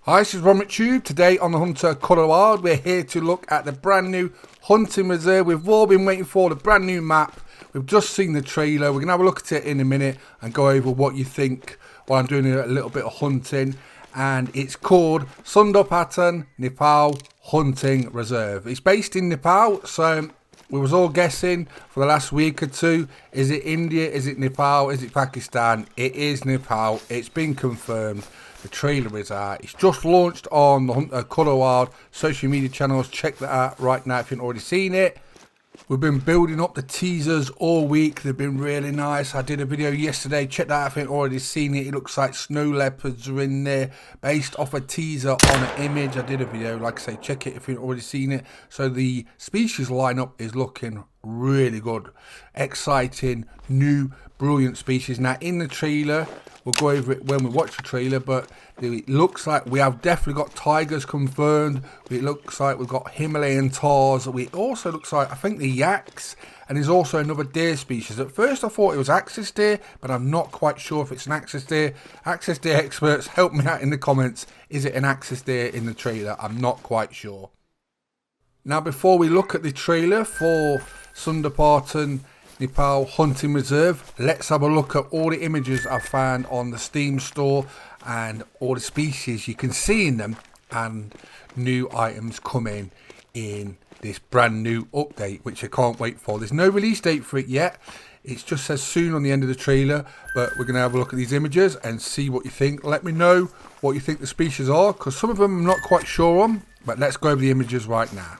Hi, this is Ron McTube. Today on the Hunter Colour Wild, we're here to look at the brand new hunting reserve. We've all been waiting for the brand new map. We've just seen the trailer. We're going to have a look at it in a minute and go over what you think while I'm doing a little bit of hunting. And it's called Sundarpatan Nepal Hunting Reserve. It's based in Nepal, so we was all guessing for the last week or two. Is it India? Is it Nepal? Is it Pakistan? It is Nepal. It's been confirmed. The trailer is out. It's just launched on the Hunter Colour Wild social media channels. Check that out right now if you've already seen it. We've been building up the teasers all week. They've been really nice. I did a video yesterday. Check that out if you've already seen it. It looks like snow leopards are in there based off a teaser on an image. I did a video. Like I say, check it if you've already seen it. So the species lineup is looking really good. Exciting, new, brilliant species. Now in the trailer, we'll go over it when we watch the trailer, but it looks like we have definitely got tigers confirmed. It looks like we've got Himalayan taurs. It also looks like, I think, the yaks, and there's also another deer species. At first I thought it was axis deer, but I'm not quite sure if it's an axis deer. Axis deer experts, help me out in the comments. Is it an axis deer in the trailer? I'm not quite sure. Now before we look at the trailer for Sundarpatan Nepal Hunting Reserve, let's have a look at all the images I found on the Steam store and all the species you can see in them and new items coming in this brand new update, which I can't wait for. There's no release date for it yet. It just says soon on the end of the trailer, but we're going to have a look at these images and see what you think. Let me know what you think the species are, because some of them I'm not quite sure on, but let's go over the images right now.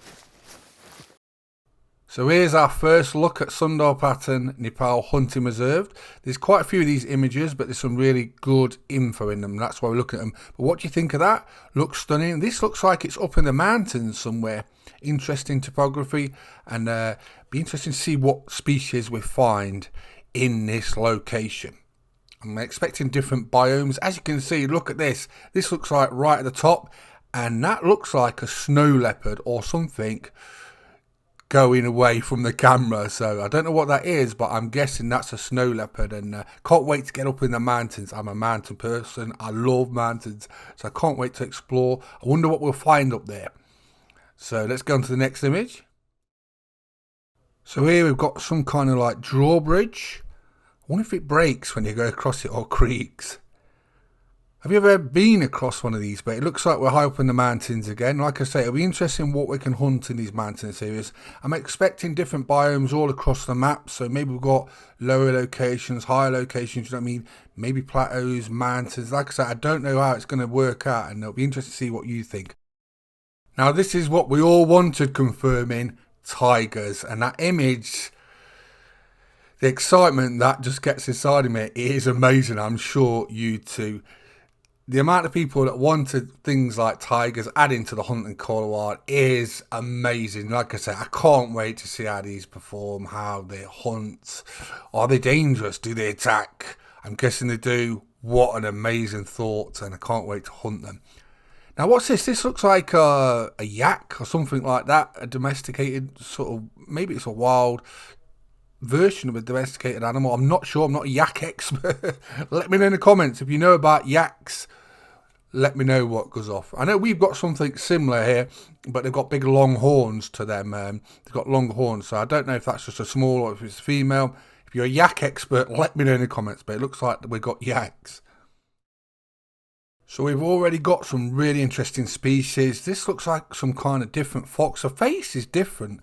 So here's our first look at Sundarpatan Nepal Hunting Reserve. There's quite a few of these images, but there's some really good info in them. That's why we look at them. But what do you think of that? Looks stunning. This looks like it's up in the mountains somewhere. Interesting topography, and be interesting to see what species we find in this location. I'm expecting different biomes. As you can see, look at this. This looks like right at the top, and that looks like a snow leopard or something going away from the camera. So I don't know what that is, but I'm guessing that's a snow leopard, and can't wait to get up in the mountains. I'm a mountain person. I love mountains, so I can't wait to explore. I wonder what we'll find up there. So let's go on to the next image. So here we've got some kind of like drawbridge. I wonder if it breaks when you go across it or creaks. Have you ever been across one of these? But it looks like we're high up in the mountains again. Like I say, it'll be interesting what we can hunt in these mountain series. I'm expecting different biomes all across the map. So maybe we've got lower locations, higher locations, you know what I mean? Maybe plateaus, mountains. Like I said, I don't know how it's going to work out, and it'll be interesting to see what you think. Now this is what we all wanted confirming, tigers. And that image, the excitement that just gets inside of me, it is amazing. I'm sure you too. The amount of people that wanted things like tigers adding to the Hunting Colour Wild is amazing. Like I said, I can't wait to see how these perform, how they hunt. Are they dangerous? Do they attack? I'm guessing they do. What an amazing thought, and I can't wait to hunt them. Now what's this? This looks like a yak or something like that. A domesticated sort of, maybe it's a wild version of a domesticated animal. I'm not sure. I'm not a yak expert. Let me know in the comments if you know about yaks. Let me know what goes off. I know we've got something similar here, but they've got big long horns to them. They've got long horns, so I don't know if that's just a small or if it's female. If you're a yak expert, let me know in the comments, but it looks like we've got yaks. So we've already got some really interesting species. This looks like some kind of different fox. The face is different,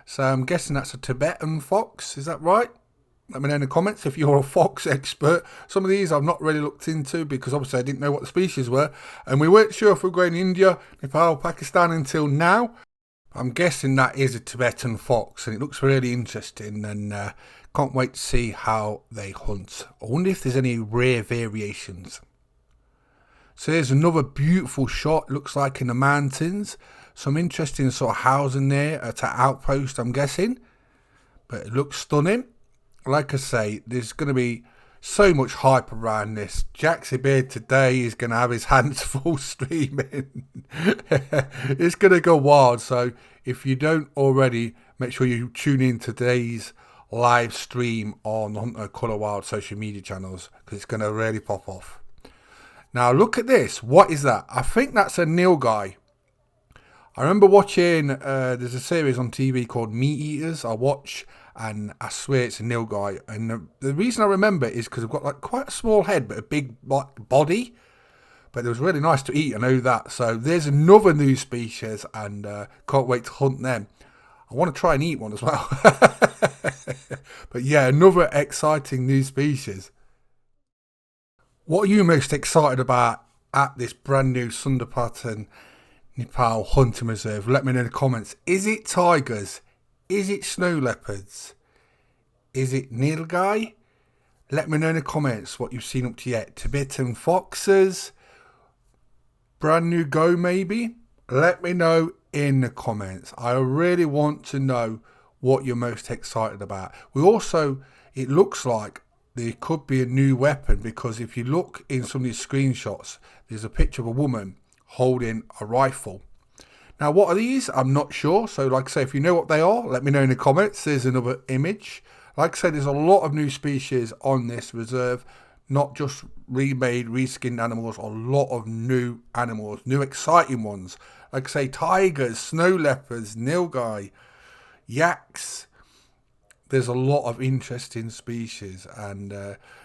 so I'm guessing that's a Tibetan fox. Is that right? Let me know in the comments if you're a fox expert. Some of these I've not really looked into because obviously I didn't know what the species were. And we weren't sure if we were going to India, Nepal, Pakistan until now. I'm guessing that is a Tibetan fox, and it looks really interesting, and can't wait to see how they hunt. I wonder if there's any rare variations. So there's another beautiful shot, looks like in the mountains. Some interesting sort of housing there at an outpost, I'm guessing. But it looks stunning. Like I say, there's going to be so much hype around this. Jaxie Beard today is going to have his hands full streaming. It's going to go wild. So if you don't already, make sure you tune in today's live stream on the Hunter Colour Wild social media channels, because it's going to really pop off. Now look at this. What is that? I think that's a nilgai. I remember watching, there's a series on TV called Meat Eaters I watch, and I swear it's a nilgai. And the reason I remember it is because they've got like quite a small head but a big body. But it was really nice to eat, I know that. So there's another new species, and can't wait to hunt them. I want to try and eat one as well. But yeah, another exciting new species. What are you most excited about at this brand new Sundarpatan Nepal Hunting Reserve? Let me know in the comments. Is it tigers? Is it snow leopards? Is it nilgai? Let me know in the comments what you've seen up to yet. Tibetan foxes? Brand new go maybe? Let me know in the comments. I really want to know what you're most excited about. It looks like there could be a new weapon, because if you look in some of these screenshots, there's a picture of a woman holding a rifle. Now what are these? I'm not sure. So like I say, if you know what they are, let me know in the comments. There's another image. Like I say, there's a lot of new species on this reserve. Not just remade, reskinned animals, a lot of new animals, new exciting ones. Like I say, tigers, snow leopards, nilgai, yaks. There's a lot of interesting species, and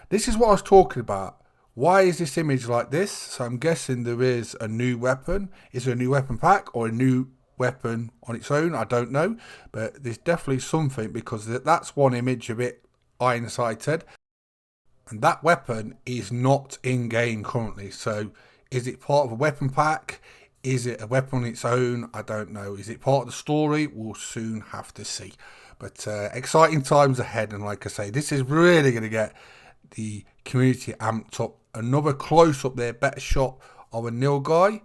this is what I was talking about. Why is this image like this? So I'm guessing there is a new weapon. Is there a new weapon pack or a new weapon on its own? I don't know, but there's definitely something, because that's one image a bit iron-sighted. And that weapon is not in game currently. So is it part of a weapon pack? Is it a weapon on its own? I don't know. Is it part of the story? We'll soon have to see. But exciting times ahead. And like I say, this is really going to get the community amped up. Another close up there, better shot of a nilgai.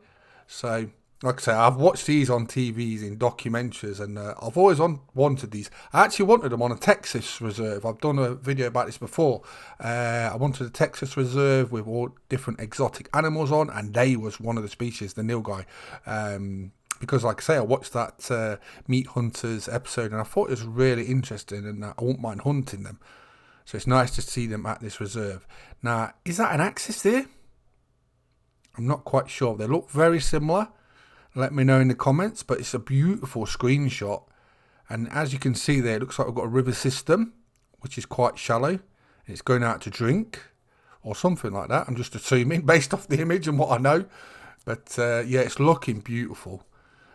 So like I say, I've watched these on TVs in documentaries, and I've always wanted these. I actually wanted them on a Texas reserve. I've done a video about this before. I wanted a Texas reserve with all different exotic animals on, and they was one of the species, the nilgai. Because like I say, I watched that Meat Hunters episode, and I thought it was really interesting, and I won't mind hunting them. So it's nice to see them at this reserve. Now, is that an axis there? I'm not quite sure. They look very similar. Let me know in the comments, but it's a beautiful screenshot. And as you can see there, it looks like we've got a river system, which is quite shallow. It's going out to drink or something like that. I'm just assuming based off the image and what I know. But yeah, it's looking beautiful.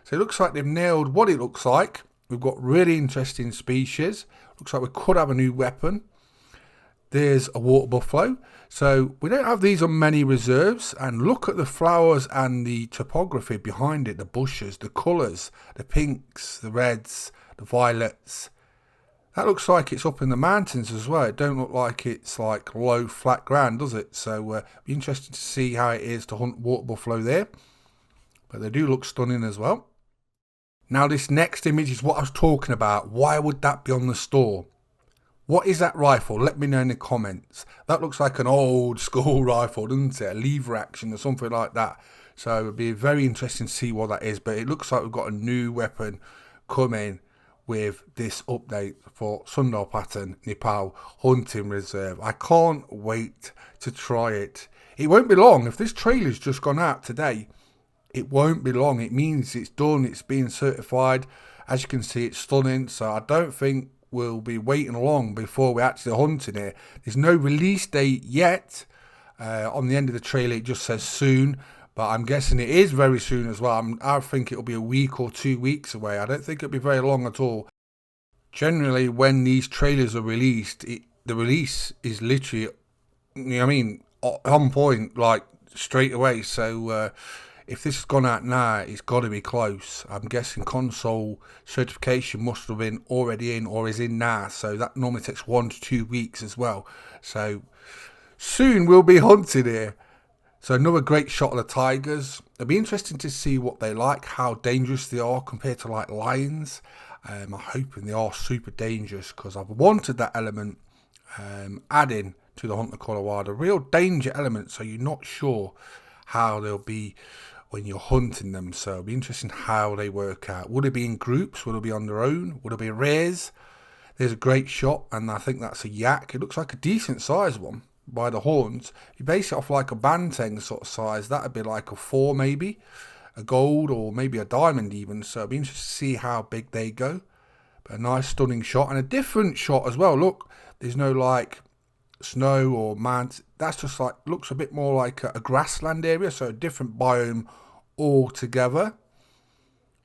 So it looks like they've nailed what it looks like. We've got really interesting species. Looks like we could have a new weapon. There's a water buffalo. So we don't have these on many reserves. And look at the flowers and the topography behind it. The bushes, the colours, the pinks, the reds, the violets. That looks like it's up in the mountains as well. It don't look like it's like low flat ground, does it? So it'll be interesting to see how it is to hunt water buffalo there. But they do look stunning as well. Now this next image is what I was talking about. Why would that be on the store? What is that rifle? Let me know in the comments. That looks like an old school rifle, doesn't it? A lever action or something like that. So it would be very interesting to see what that is. But it looks like we've got a new weapon coming with this update for Sundarpatan Nepal Hunting Reserve. I can't wait to try it. It won't be long. If this trailer's just gone out today, it won't be long. It means it's done. It's being certified. As you can see, it's stunning. So I don't think we'll be waiting long before we're actually hunting it. There's no release date yet. On the end of the trailer, it just says soon. But I'm guessing it is very soon as well. I think it'll be a week or 2 weeks away. I don't think it'll be very long at all. Generally, when these trailers are released, the release is literally, you know what I mean, on point, like straight away. So if this has gone out now, it's got to be close. I'm guessing console certification must have been already in or is in now. So that normally takes 1 to 2 weeks as well. So soon we'll be hunting here. So another great shot of the tigers. It'll be interesting to see what they like, how dangerous they are compared to like lions. I'm hoping they are super dangerous, because I've wanted that element adding to the Hunter Colorado. Real danger element, so you're not sure how they'll be when you're hunting them. So it'll be interesting how they work out. Would it be in groups? Would it be on their own? Would it be rares? There's a great shot, and I think that's a yak. It looks like a decent sized one. by the horns. You base it off like a banteng sort of size. That would be like a 4 maybe, a gold or maybe a diamond even. So it'd be interesting to see how big they go. But a nice stunning shot and a different shot as well. Look, there's no like snow or mount. That's just like, looks a bit more like a grassland area. So a different biome altogether.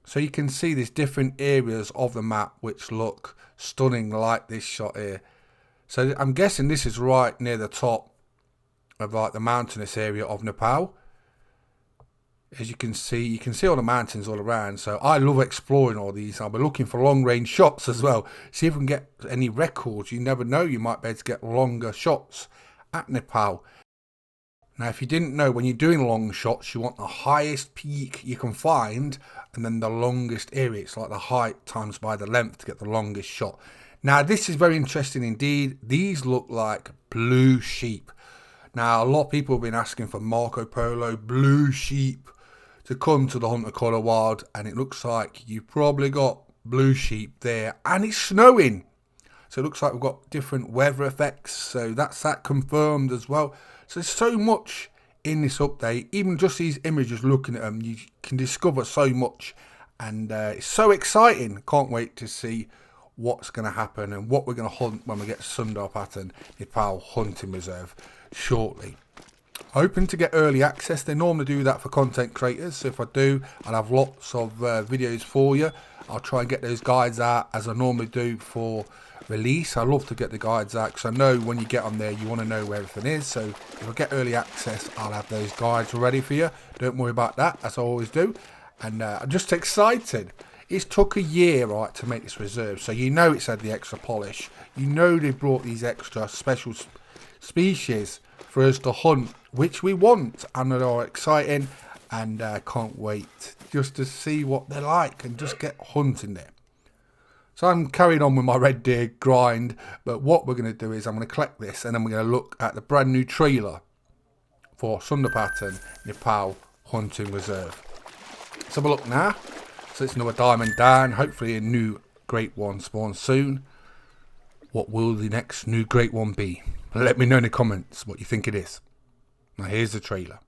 So you can see there's different areas of the map which look stunning like this shot here. So I'm guessing this is right near the top of like the mountainous area of Nepal. As you can see all the mountains all around. So I love exploring all these. I'll be looking for long range shots as well. See if we can get any records. You never know, you might be able to get longer shots at Nepal. Now, if you didn't know, when you're doing long shots, you want the highest peak you can find and then the longest area. It's like the height times by the length to get the longest shot. Now, this is very interesting indeed. These look like blue sheep. Now, a lot of people have been asking for Marco Polo blue sheep to come to the Hunter Colour Wild, and it looks like you've probably got blue sheep there, and it's snowing. So it looks like we've got different weather effects, so that's that confirmed as well. So there's so much in this update. Even just these images, looking at them, you can discover so much, and it's so exciting. Can't wait to see what's going to happen and what we're going to hunt when we get to Sundarpatan Nepal Hunting Reserve shortly. Hoping to get early access. They normally do that for content creators, so if I do, I'll have lots of videos for you. I'll try and get those guides out as I normally do for release. I love to get the guides out because I know when you get on there you want to know where everything is. So if I get early access, I'll have those guides ready for you. Don't worry about that, as I always do. And I'm just excited. It's took a year, right, to make this reserve, so you know it's had the extra polish. You know they've brought these extra special species for us to hunt, which we want, and they are exciting, and can't wait just to see what they're like and just get hunting there. So I'm carrying on with my red deer grind, but what we're going to do is I'm going to collect this and then we're going to look at the brand new trailer for Sundarpatan Nepal Hunting Reserve. Let's have a look now. So it's another diamond down, hopefully a new great one spawns soon. What will the next new great one be? Let me know in the comments what you think it is. Now here's the trailer.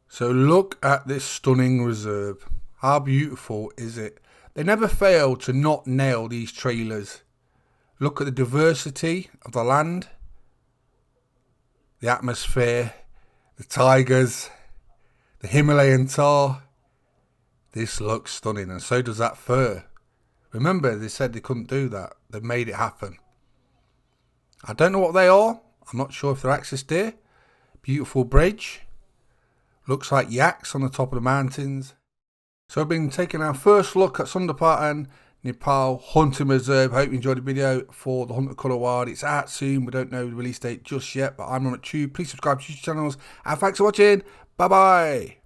So look at this stunning reserve. How beautiful is it? They never fail to not nail these trailers. Look at the diversity of the land, the atmosphere, the tigers, the Himalayan tar. This looks stunning, and so does that fur. Remember, they said they couldn't do that. They've made it happen. I don't know what they are. I'm not sure if they're axis deer. Beautiful bridge. Looks like yaks on the top of the mountains. So we've been taking our first look at Sundarpatan Nepal Hunting Reserve. Hope you enjoyed the video for the Hunter Colour Wild. It's out soon. We don't know the release date just yet, but I'm on it too. Please subscribe to YouTube channels. And thanks for watching. Bye bye.